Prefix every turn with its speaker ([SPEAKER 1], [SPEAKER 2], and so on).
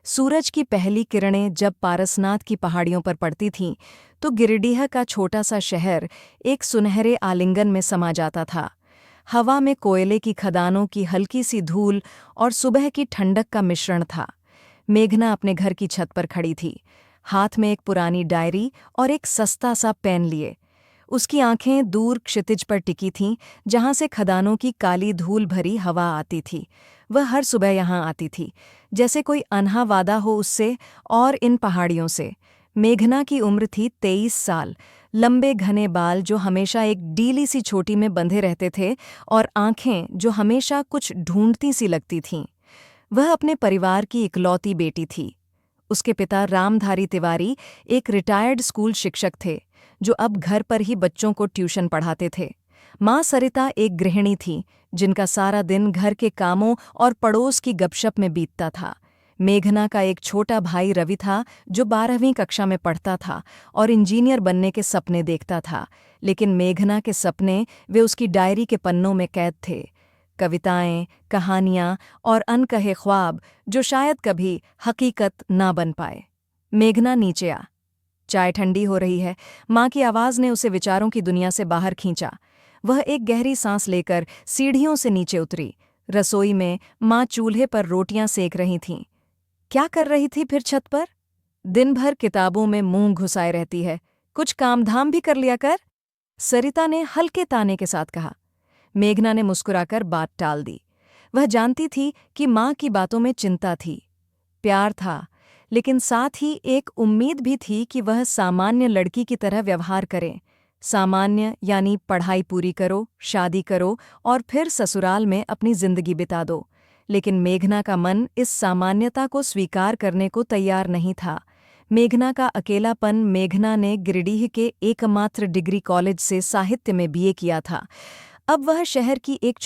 [SPEAKER 1] सूरज की पहली किरणें जब पारसनाथ की पहाड़ियों पर पड़ती थीं, तो गिरिडीह का छोटा सा शहर एक सुनहरे आलिंगन में समा जाता था। हवा में कोयले की खदानों की हल्की सी धूल और सुबह की ठंडक का मिश्रण था। मेघना अपने घर की छत पर खड़ी थी, हाथ में एक पुरानी डायरी और एक सस्ता सा पेन लिए। उसकी आंखें दूर क्षितिज पर टिकी थीं, जहां से खदानों की काली धूल भरी हवा आती थी। वह हर सुबह यहाँ आती थी, जैसे कोई अनहा वादा हो उससे और इन पहाड़ियों से। मेघना की उम्र थी 23 साल, लंबे घने बाल जो हमेशा एक डीली सी चोटी में बंधे रहते थे और आंखें जो हमेशा कुछ ढूंढती सी लगती थीं। वह अपने परिवार की इकलौती बेटी थी। उसके पिता रामधारी तिवारी एक रिटायर्ड स्कूल शिक्षक थे, जो अब घर पर ही बच्चों को ट्यूशन पढ़ाते थे। माँ सरिता एक गृहिणी थी, जिनका सारा दिन घर के कामों और पड़ोस की गपशप में बीतता था। मेघना का एक छोटा भाई रवि था, जो 12वीं कक्षा में पढ़ता था और इंजीनियर बनने के सपने देखता था। लेकिन मेघना के सपने वे उसकी डायरी के पन्नों में कैद थे। कविताएं, कहानियां और अनकहे ख्वाब जो शायद कभी हकीकत ना बन पाए। मेघना नीचे आ, चाय ठंडी हो रही है। माँ की आवाज़ ने उसे विचारों की दुनिया से बाहर खींचा। वह एक गहरी सांस लेकर सीढ़ियों से नीचे उतरी। रसोई में माँ चूल्हे पर रोटियां सेक रही थीं। क्या कर रही थी फिर छत पर? दिन भर किताबों में मुंह घुसाए रहती है, कुछ कामधाम भी कर लिया कर, सरिता ने हल्के ताने के साथ कहा। मेघना ने मुस्कुराकर बात टाल दी। वह जानती थी कि माँ की बातों में चिंता थी, प्यार था, लेकिन साथ ही एक उम्मीद भी थी कि वह सामान्य लड़की की तरह व्यवहार करे। सामान्य यानी पढ़ाई पूरी करो, शादी करो और फिर ससुराल में अपनी जिंदगी बिता दो। लेकिन मेघना का मन इस सामान्यता को स्वीकार करने को तैयार नहीं था। मेघना का अकेलापन। मेघना ने गिरिडीह के एकमात्र डिग्री कॉलेज से साहित्य में बीए किया था। अब वह शहर की एक